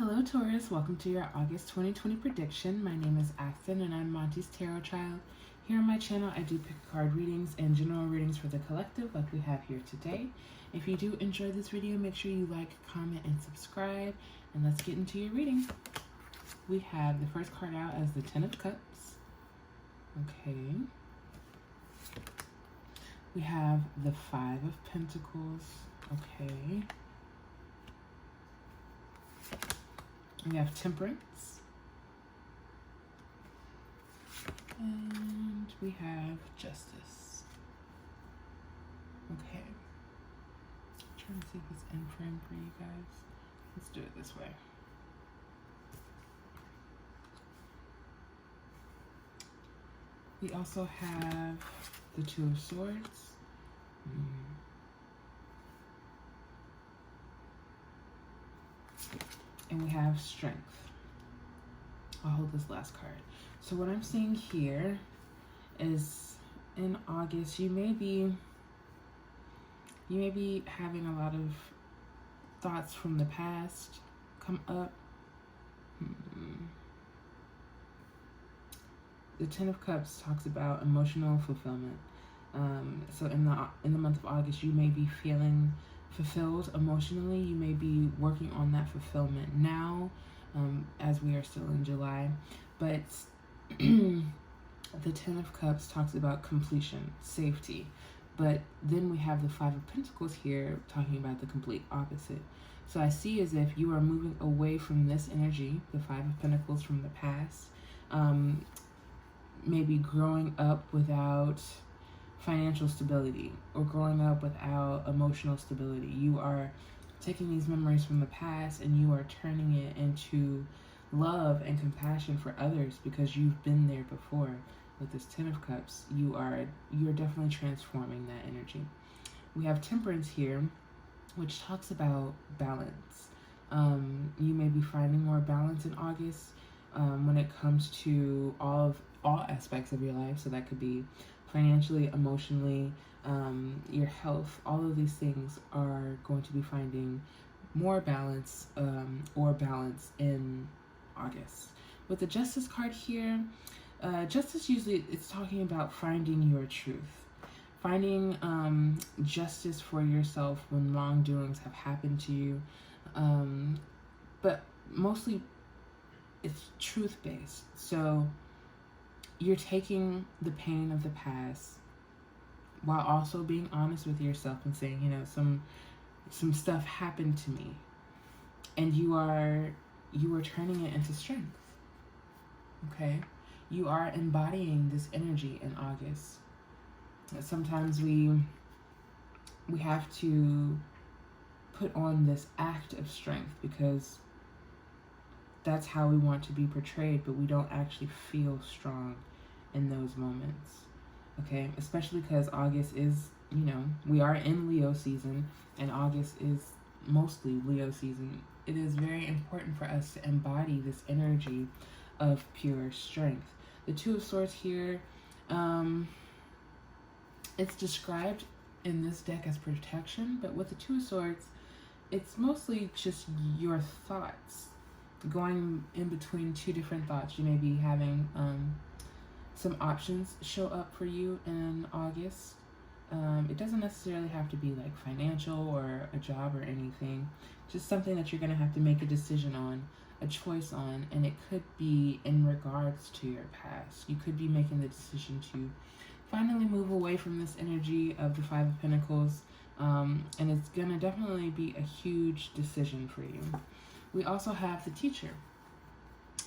Hello Taurus, welcome to your August 2020 prediction. My name is Axon and I'm Monty's Tarot Child. Here on my channel I do pick card readings and general readings for the collective like we have here today. If you do enjoy this video, make sure you like, comment, and subscribe. And let's get into your reading. We have the first card out as the Ten of Cups. Okay. We have the Five of Pentacles. Okay. We have Temperance. And we have Justice. Okay. I'm trying to see if it's in frame for you guys. Let's do it this way. We also have the Two of Swords. And we have Strength. I'll hold this last card. So what I'm seeing here is in August, you may be having a lot of thoughts from the past come up. The Ten of Cups talks about emotional fulfillment. So in the month of August, you may be feeling fulfilled emotionally. You may be working on that fulfillment now, as we are still in July. But the Ten of Cups talks about completion, safety. But then we have the Five of Pentacles here talking about the complete opposite. So I see as if you are moving away from this energy, the Five of Pentacles from the past, maybe growing up without financial stability or growing up without emotional stability. You are taking these memories from the past and you are turning it into love and compassion for others because you've been there before. With this Ten of Cups, you're definitely transforming that energy. We have Temperance here, which talks about balance. You may be finding more balance in August when it comes to all aspects of your life. So that could be financially, emotionally, your health. All of these things are going to be finding more balance or balance in August. With the Justice card here, Justice usually it's talking about finding your truth, finding justice for yourself when wrongdoings have happened to you, but mostly it's truth-based. So you're taking the pain of the past while also being honest with yourself and saying, you know, some stuff happened to me, and you are turning it into strength. Okay, you are embodying this energy in August. Sometimes we have to put on this act of strength because that's how we want to be portrayed, but we don't actually feel strong in those moments. Okay, especially because August is, you know, we are in Leo season and August is mostly Leo season. It is very important for us to embody this energy of pure strength. The Two of Swords here, it's described in this deck as protection, but with the Two of Swords, it's mostly just your thoughts going in between two different thoughts. You may be having some options show up for you in August. It doesn't necessarily have to be like financial or a job or anything, just something that you're going to have to make a decision on, a choice on, and it could be in regards to your past. You could be making the decision to finally move away from this energy of the Five of Pentacles, and it's going to definitely be a huge decision for you. We also have the Teacher.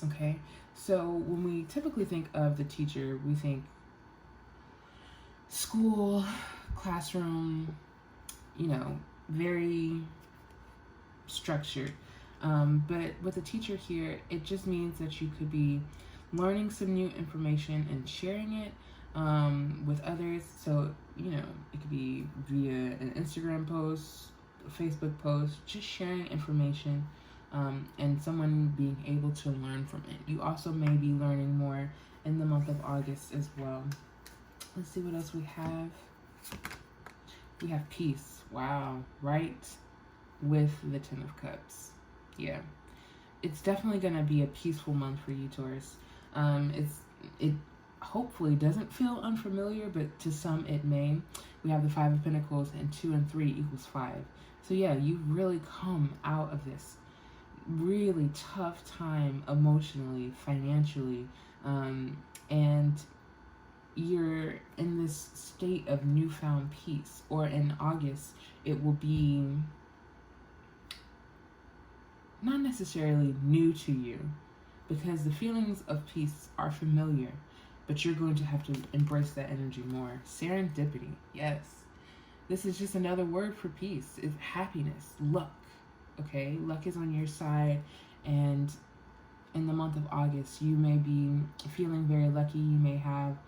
Okay, so when we typically think of the Teacher, we think school, classroom, you know, very structured. But with the Teacher here, it just means that you could be learning some new information and sharing it with others. So, you know, it could be via an Instagram post, a Facebook post, just sharing information. And someone being able to learn from it. You also may be learning more in the month of August as well. Let's see what else we have. We have peace. Wow. Right with the Ten of Cups. Yeah. it's definitely going to be a peaceful month for you, Taurus. It hopefully doesn't feel unfamiliar, but to some it may. We have the Five of Pentacles, and 2 and 3 equals 5. So yeah, you really come out of this really tough time emotionally, financially, and you're in this state of newfound peace. Or in August, it will be not necessarily new to you, because the feelings of peace are familiar, but you're going to have to embrace that energy more. Serendipity, yes. This is just another word for peace. It's happiness, luck, okay? Luck is on your side, and in the month of August, you may be feeling very lucky. You may have,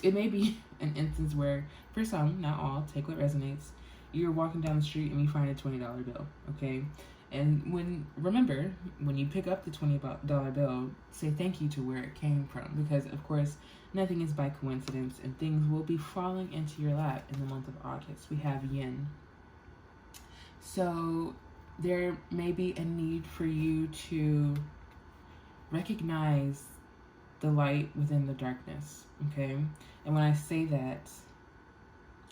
it may be an instance where, for some, not all, take what resonates, you're walking down the street and you find a $20 bill, okay? And remember, when you pick up the $20 bill, say thank you to where it came from, because of course, nothing is by coincidence, and things will be falling into your lap in the month of August. We have yin. So there may be a need for you to recognize the light within the darkness, okay? And when I say that,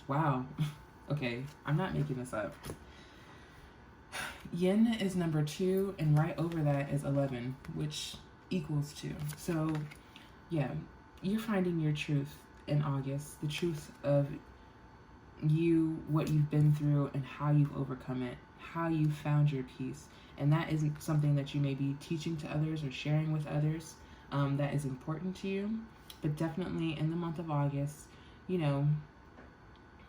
wow, okay, I'm not making this up. Yin is number 2, and right over that is 11, which equals 2. So, yeah, you're finding your truth in August, the truth of you, what you've been through, and how you've overcome it, how you found your peace. And that isn't something that you may be teaching to others or sharing with others that is important to you. But definitely in the month of August, you know,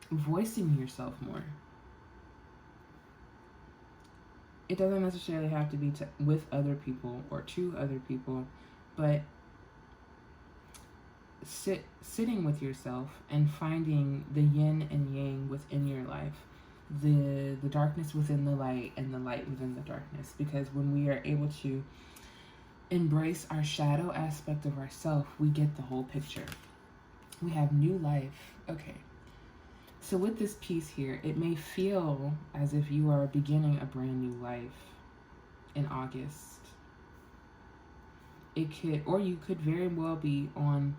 voicing yourself more. It doesn't necessarily have to be with other people or to other people, but sitting with yourself and finding the yin and yang within your life, the darkness within the light and the light within the darkness. Because when we are able to embrace our shadow aspect of ourself, we get the whole picture. We have new life. Okay. So with this piece here, it may feel as if you are beginning a brand new life in August. It could, or you could very well be on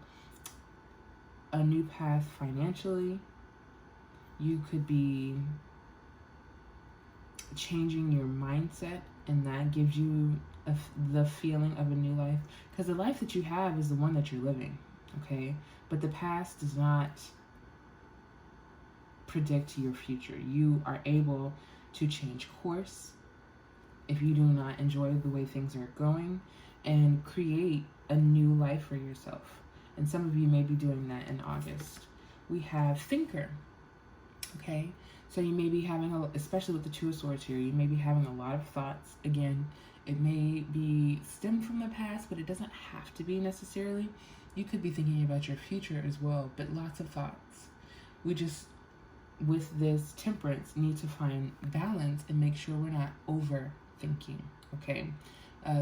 a new path financially. You could be changing your mindset, and that gives you the feeling of a new life. Because the life that you have is the one that you're living, okay? But the past does not predict your future. You are able to change course if you do not enjoy the way things are going, and create a new life for yourself. And some of you may be doing that in August. We have thinker, okay? So you may be having, especially with the Two of Swords here, you may be having a lot of thoughts. Again, it may be stemmed from the past, but it doesn't have to be necessarily. You could be thinking about your future as well, but lots of thoughts. We just, with this temperance, need to find balance and make sure we're not overthinking, okay?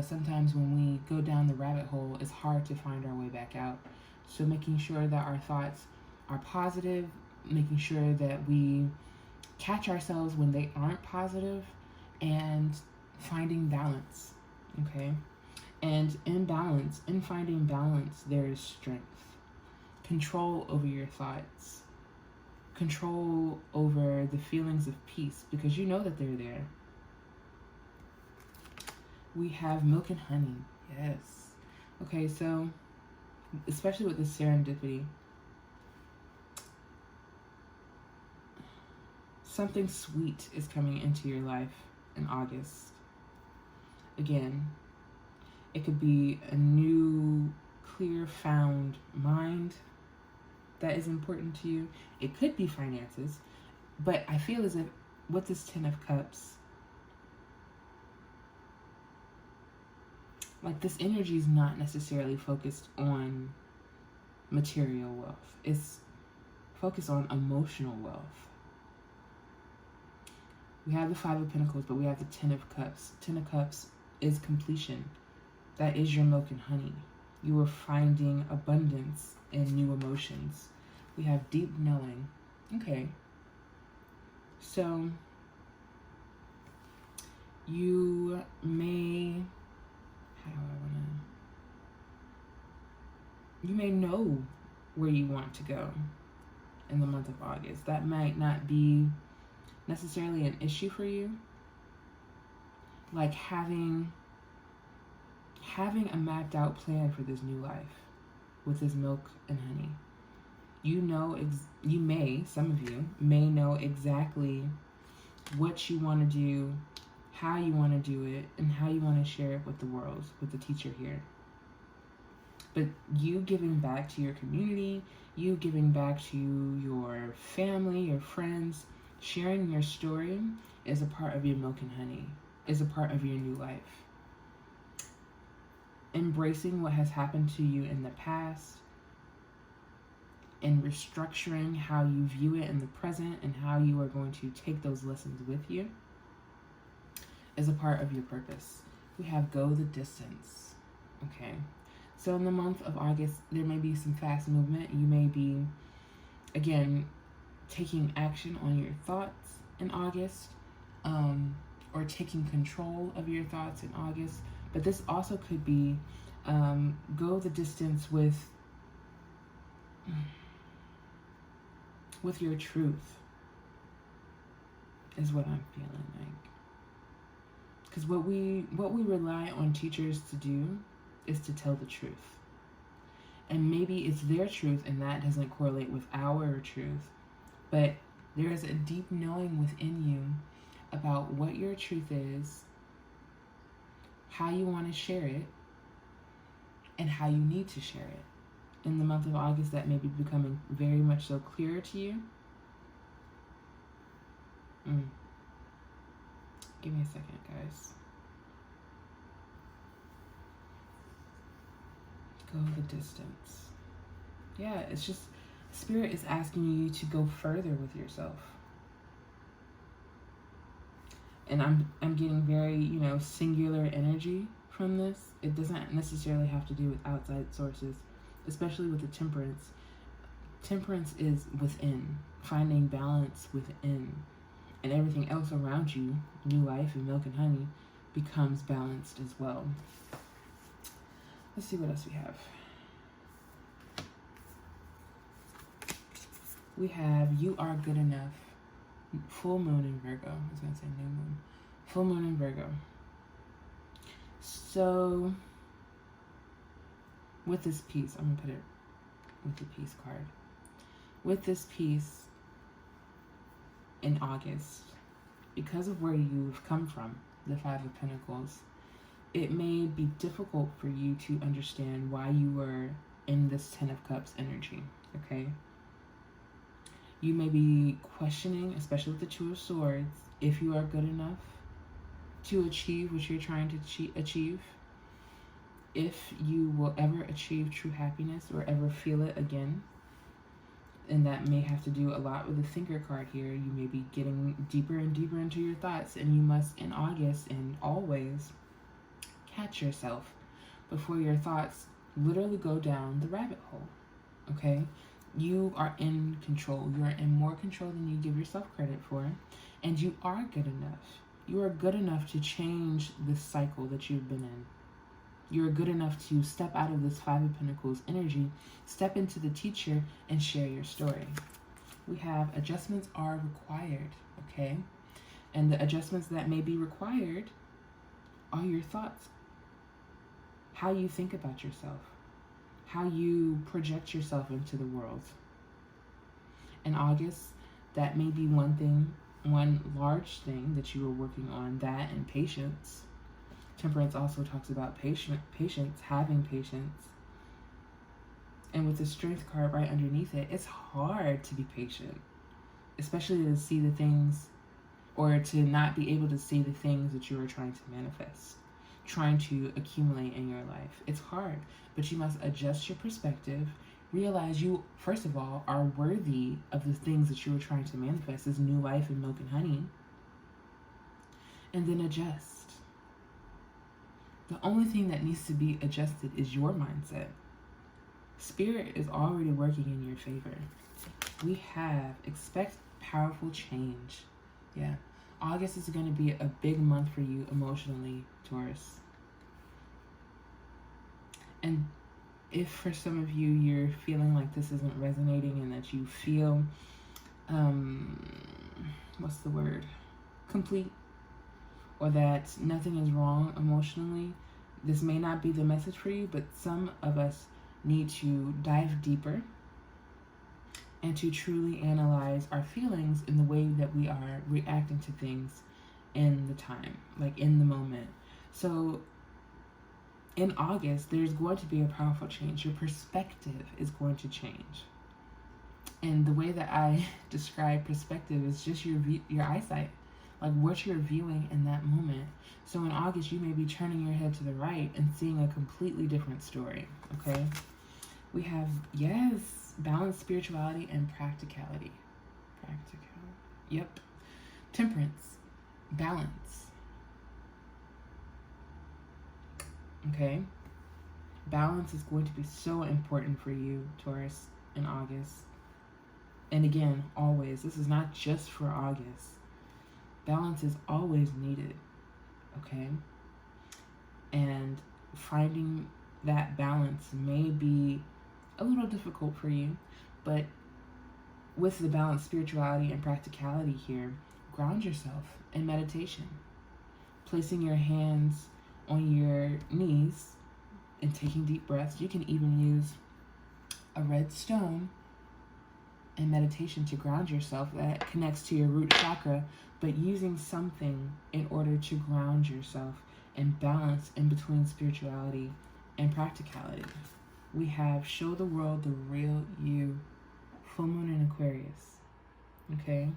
Sometimes when we go down the rabbit hole, it's hard to find our way back out. So making sure that our thoughts are positive, making sure that we catch ourselves when they aren't positive, and finding balance, okay? And in balance, in finding balance, there is strength. Control over your thoughts. Control over the feelings of peace, because you know that they're there. We have milk and honey. Yes. Okay, so especially with this serendipity, something sweet is coming into your life in August. Again, it could be a new, clear found mind that is important to you. It could be finances, but I feel as if with this 10 of Cups, like this energy is not necessarily focused on material wealth. It's focused on emotional wealth. We have the 5 of Pentacles, but we have the 10 of Cups. 10 of Cups is completion. That is your milk and honey. You are finding abundance and new emotions. We have deep knowing. Okay. So You may, how do I want to, you may know where you want to go in the month of August. That might not be necessarily an issue for you. Like having a mapped out plan for this new life with this milk and honey. You know, some of you may know exactly what you want to do, how you want to do it, and how you want to share it with the world, with the teacher here. But you giving back to your community, you giving back to your family, your friends, sharing your story is a part of your milk and honey, is a part of your new life. Embracing what has happened to you in the past and restructuring how you view it in the present and how you are going to take those lessons with you is a part of your purpose. We have go the distance. Okay. So in the month of August, there may be some fast movement. You may be, again, taking action on your thoughts in August, or taking control of your thoughts in August. But this also could be go the distance with your truth, is what I'm feeling like. Because what we rely on teachers to do is to tell the truth. And maybe it's their truth and that doesn't correlate with our truth. But there is a deep knowing within you about what your truth is, how you want to share it, and how you need to share it. In the month of August, that may be becoming very much so clearer to you. Give me a second, guys. Go the distance. Yeah, it's just, Spirit is asking you to go further with yourself. And I'm getting very, singular energy from this. It doesn't necessarily have to do with outside sources, especially with the temperance. Temperance is within, finding balance within. And everything else around you, new life and milk and honey, becomes balanced as well. Let's see what else we have. We have You Are Good Enough. Full moon in Virgo. I was going to say new moon. Full moon in Virgo. So, with this piece, I'm going to put it with the peace card. With this piece in August, because of where you've come from, the Five of Pentacles, it may be difficult for you to understand why you were in this Ten of Cups energy, okay? You may be questioning, especially with the Two of Swords, if you are good enough to achieve what you're trying to achieve, if you will ever achieve true happiness or ever feel it again. And that may have to do a lot with the Thinker card here. You may be getting deeper and deeper into your thoughts, and you must, in August and always, catch yourself before your thoughts literally go down the rabbit hole, okay? You are in control. You are in more control than you give yourself credit for, and you are good enough. You are good enough to change this cycle that you've been in. You are good enough to step out of this Five of Pentacles energy, step into the teacher, and share your story. We have adjustments are required, okay? And the adjustments that may be required are your thoughts. How you think about yourself. How you project yourself into the world. In August, that may be one large thing that you are working on, that and patience. Temperance also talks about patience, having patience. And with the Strength card right underneath it, it's hard to be patient, especially to see the things, or to not be able to see the things that you are trying to manifest, trying to accumulate in your life. It's hard, but you must adjust your perspective, realize you, first of all, are worthy of the things that you are trying to manifest, this new life in milk and honey, and then adjust. The only thing that needs to be adjusted is your mindset. Spirit is already working in your favor. We have expect powerful change. Yeah. August is going to be a big month for you emotionally, Taurus. And if for some of you you're feeling like this isn't resonating and that you feel, what's the word? Complete, or that nothing is wrong emotionally, this may not be the message for you, but some of us need to dive deeper and to truly analyze our feelings in the way that we are reacting to things in the time, like in the moment. So in August, there's going to be a powerful change. Your perspective is going to change. And the way that I describe perspective is just your eyesight, like what you're viewing in that moment. So in August, you may be turning your head to the right and seeing a completely different story, okay? We have, yes, balanced spirituality and practicality. Yep. Temperance. Balance. Okay? Balance is going to be so important for you, Taurus, in August. And again, always. This is not just for August. Balance is always needed. Okay? And finding that balance may be a little difficult for you, but with the balanced spirituality and practicality here, ground yourself in meditation, placing your hands on your knees and taking deep breaths. You can even use a red stone in meditation to ground yourself that connects to your root chakra, but using something in order to ground yourself and balance in between spirituality and practicality. We have show the world the real you, full moon in Aquarius. Okay?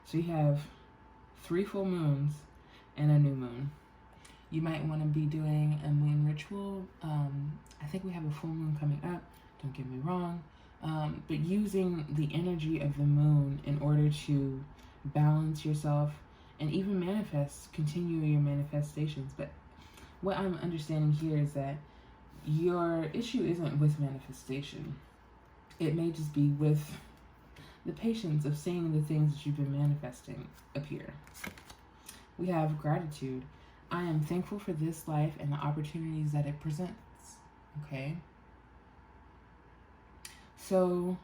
So you have 3 full moons and a new moon. You might want to be doing a moon ritual. I think we have a full moon coming up, don't get me wrong. But using the energy of the moon in order to balance yourself and even continue your manifestations. But what I'm understanding here is that your issue isn't with manifestation. It may just be with the patience of seeing the things that you've been manifesting appear. We have gratitude. I am thankful for this life and the opportunities that it presents. Okay? So,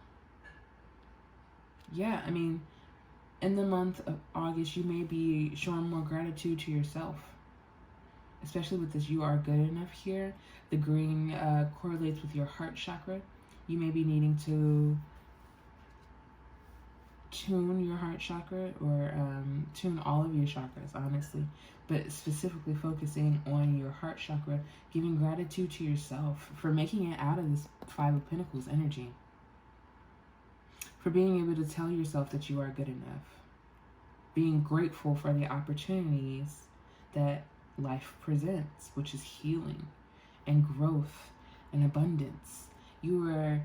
yeah, I mean, in the month of August, you may be showing more gratitude to yourself. Especially with this, you are good enough here. The green correlates with your heart chakra. You may be needing to tune your heart chakra or tune all of your chakras, honestly. But specifically focusing on your heart chakra, giving gratitude to yourself for making it out of this 5 of Pentacles energy. For being able to tell yourself that you are good enough. Being grateful for the opportunities that life presents, which is healing and growth and abundance. You are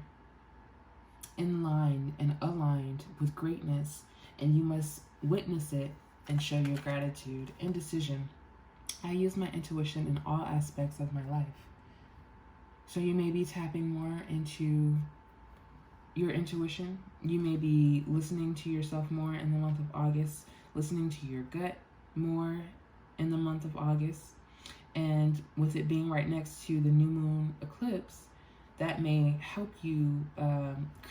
in line and aligned with greatness, and you must witness it and show your gratitude and decision. I use my intuition in all aspects of my life. So you may be tapping more into your intuition. You may be listening to yourself more in the month of August, listening to your gut more in the month of August. And with it being right next to the new moon eclipse, that may help you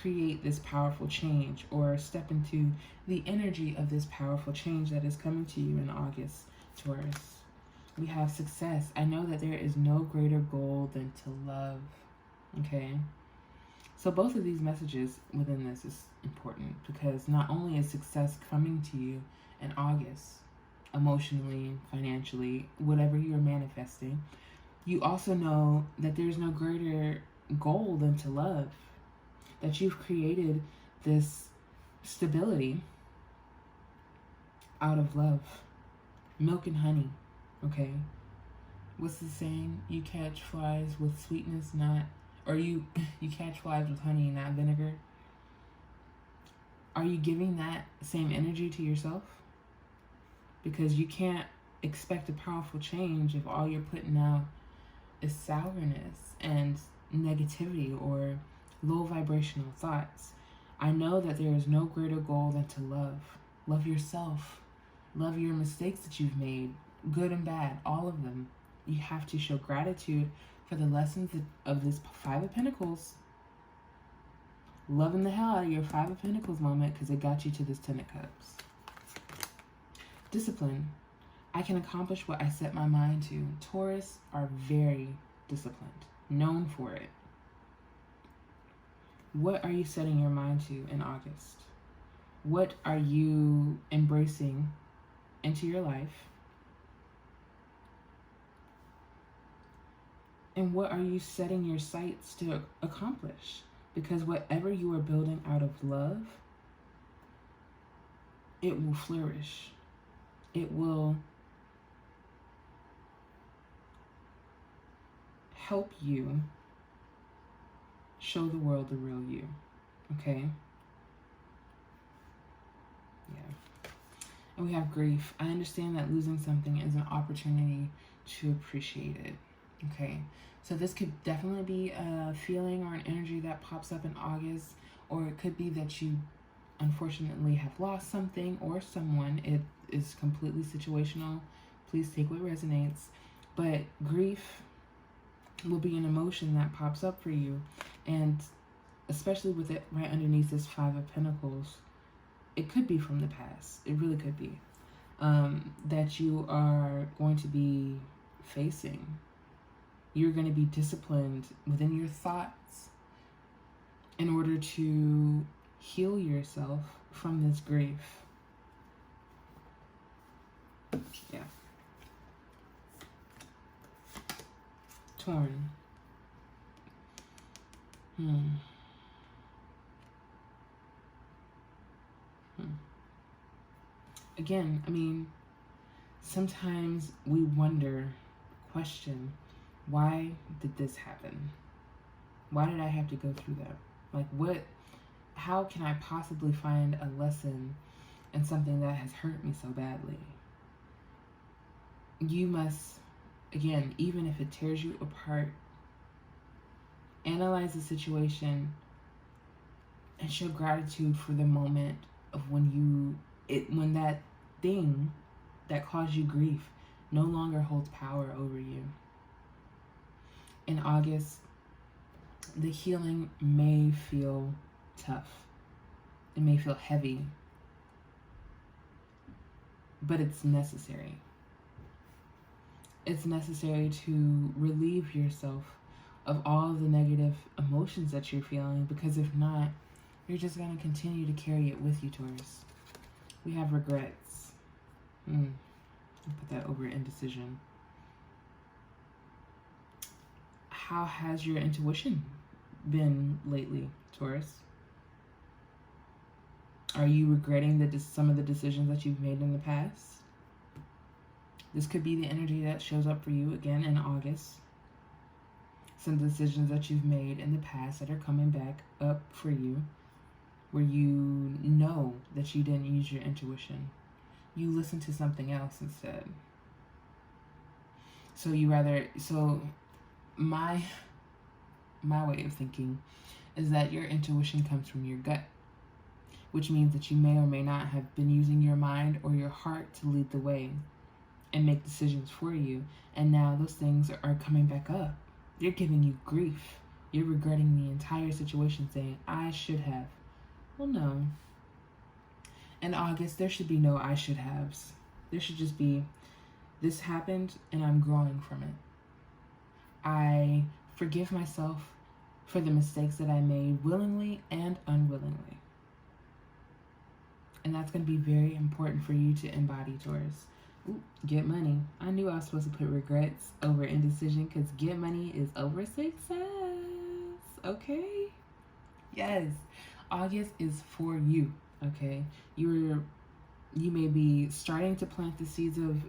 create this powerful change or step into the energy of this powerful change that is coming to you in August, Taurus. We have success. I know that there is no greater goal than to love, okay? So both of these messages within this is important because not only is success coming to you in August, emotionally, financially, whatever you're manifesting, you also know that there's no greater goal than to love, that you've created this stability out of love. Milk and honey, okay? What's the saying? You catch flies with sweetness, you catch flies with honey, not vinegar. Are you giving that same energy to yourself? Because you can't expect a powerful change if all you're putting out is sourness and negativity or low vibrational thoughts. I know that there is no greater goal than to love. Love yourself. Love your mistakes that you've made, good and bad, all of them. You have to show gratitude for the lessons of this Five of Pentacles. Loving the hell out of your Five of Pentacles moment because it got you to this Ten of Cups. Discipline. I can accomplish what I set my mind to. Taurus are very disciplined, known for it. What are you setting your mind to in August? What are you embracing into your life? And what are you setting your sights to accomplish? Because whatever you are building out of love, it will flourish. It will help you show the world the real you. Okay? Yeah. And we have grief. I understand that losing something is an opportunity to appreciate it. Okay? So this could definitely be a feeling or an energy that pops up in August, or it could be that you unfortunately have lost something or someone. It is completely situational. Please take what resonates. But grief will be an emotion that pops up for you, and especially with it right underneath this Five of Pentacles, it could be from the past. It really could be that you are going to be facing. You're going to be disciplined within your thoughts in order to heal yourself from this grief. Yeah. Torn. Again, I mean, sometimes we wonder, question, why did this happen? Why did I have to go through that? Like, how can I possibly find a lesson in something that has hurt me so badly? You must, again, even if it tears you apart, analyze the situation and show gratitude for the moment of when that thing that caused you grief no longer holds power over you. In August, the healing may feel tough. It may feel heavy, but it's necessary. It's necessary to relieve yourself of all the negative emotions that you're feeling, because if not, you're just going to continue to carry it with you, Taurus. We have regrets. I'll put that over indecision. How has your intuition been lately, Taurus? Are you regretting some of the decisions that you've made in the past? This could be the energy that shows up for you again in August. Some decisions that you've made in the past that are coming back up for you, where you know that you didn't use your intuition. You listened to something else instead. So my way of thinking is that your intuition comes from your gut, which means that you may or may not have been using your mind or your heart to lead the way and make decisions for you. And now those things are coming back up. They're giving you grief. You're regretting the entire situation, saying, I should have. Well, no. In August, there should be no I should haves. There should just be, this happened and I'm growing from it. I forgive myself for the mistakes that I made willingly and unwillingly. And that's going to be very important for you to embody, Taurus. Ooh, get money. I knew I was supposed to put regrets over indecision, because get money is over success. Okay? Yes. August is for you. Okay? You may be starting to plant the seeds of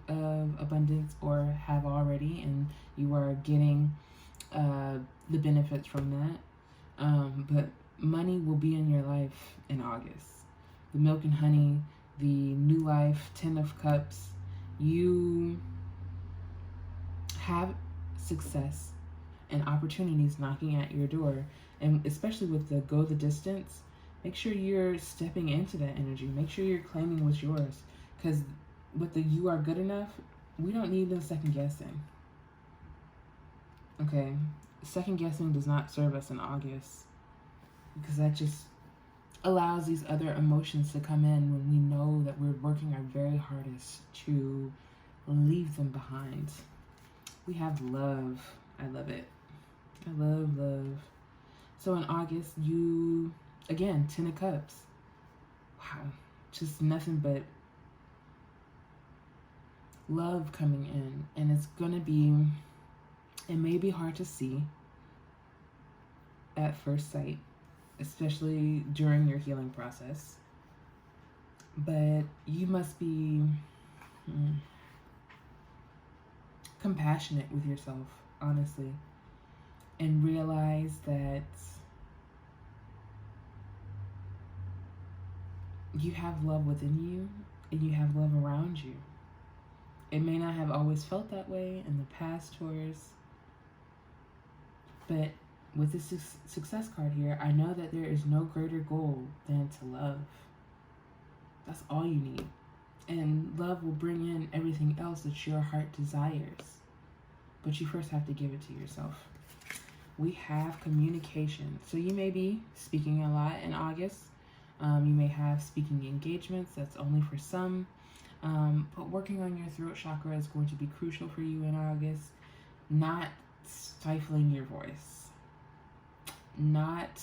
abundance, or have already, and you are getting the benefits from that. But money will be in your life in August. The milk and honey, the new life, 10 of cups. You have success and opportunities knocking at your door. And especially with the go the distance, make sure you're stepping into that energy. Make sure you're claiming what's yours. Because with the you are good enough, we don't need no second guessing. Okay? Second guessing does not serve us in August, because that just allows these other emotions to come in when we know that we're working our very hardest to leave them behind. We have love. I love it. I love love. So in August, you, again, 10 of Cups. Wow. Just nothing but love coming in. And it's going to be, it may be hard to see at first sight, especially during your healing process. But you must be compassionate with yourself, honestly, and realize that you have love within you and you have love around you. It may not have always felt that way in the past, Taurus, but with this success card here, I know that there is no greater goal than to love. That's all you need. And love will bring in everything else that your heart desires. But you first have to give it to yourself. We have communication. So you may be speaking a lot in August. You may have speaking engagements. That's only for some. But working on your throat chakra is going to be crucial for you in August. Not stifling your voice. Not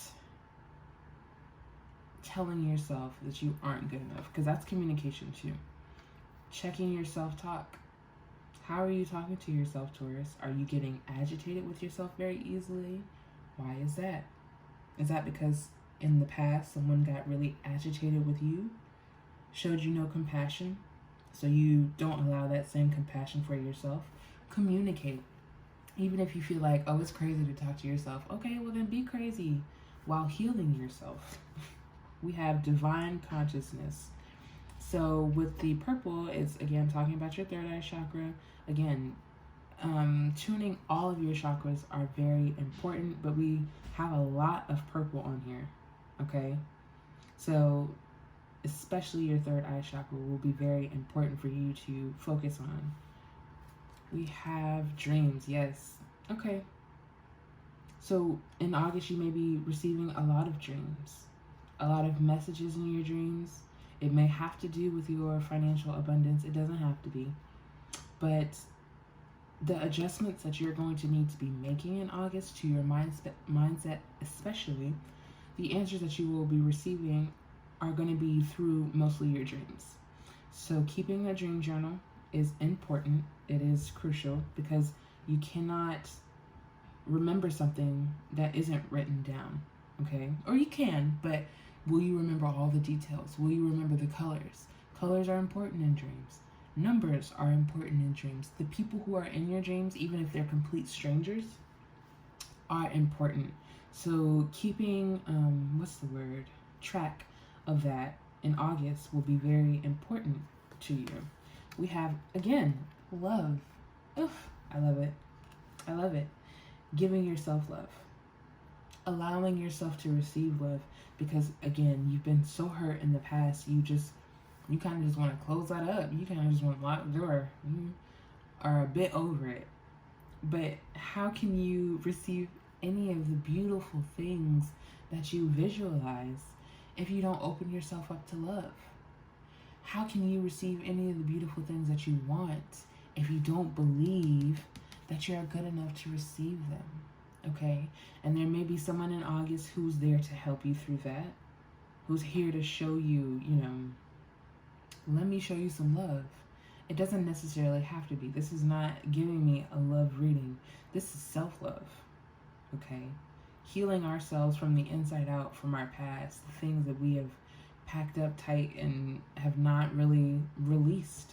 telling yourself that you aren't good enough, because that's communication too. Checking your self-talk. How are you talking to yourself, Taurus? Are you getting agitated with yourself very easily? Why is that? Is that because in the past someone got really agitated with you, showed you no compassion, so you don't allow that same compassion for yourself? Communicate. Even if you feel like, oh, it's crazy to talk to yourself. Okay, well then be crazy while healing yourself. We have divine consciousness. So with the purple, it's again talking about your third eye chakra. Again, tuning all of your chakras are very important, but we have a lot of purple on here, okay? So especially your third eye chakra will be very important for you to focus on. We have dreams, yes. Okay. So in August, you may be receiving a lot of dreams, a lot of messages in your dreams. It may have to do with your financial abundance. It doesn't have to be. But the adjustments that you're going to need to be making in August to your mindset, especially, the answers that you will be receiving are going to be through mostly your dreams. So keeping a dream journal is important. It is crucial, because you cannot remember something that isn't written down, okay? Or you can, but will you remember all the details? Will you remember the colors? Colors are important in dreams. Numbers are important in dreams. The people who are in your dreams, even if they're complete strangers, are important. So keeping, track of that in August will be very important to you. We have, again, love. Ugh, I love it. I love it. Giving yourself love. Allowing yourself to receive love, because again, you've been so hurt in the past, you kind of just want to close that up. You kind of just want to lock the door. You are a bit over it. But how can you receive any of the beautiful things that you visualize if you don't open yourself up to love? How can you receive any of the beautiful things that you want if you don't believe that you're good enough to receive them? Okay? And there may be someone in August who's there to help you through that, who's here to show you, let me show you some love. It doesn't necessarily have to be. This is not giving me a love reading. This is self-love, okay? Healing ourselves from the inside out, from our past, the things that we have packed up tight and have not really released.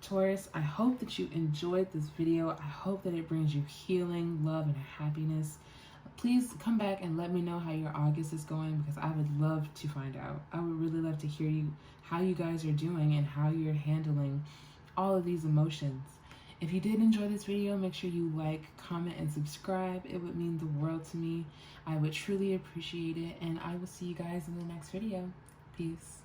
Taurus, I hope that you enjoyed this video. I hope that it brings you healing, love, and happiness. Please come back and let me know how your August is going, because I would love to find out. I would really love to hear how you guys are doing and how you're handling all of these emotions. If you did enjoy this video, make sure you like, comment, and subscribe. It would mean the world to me. I would truly appreciate it, and I will see you guys in the next video. Peace.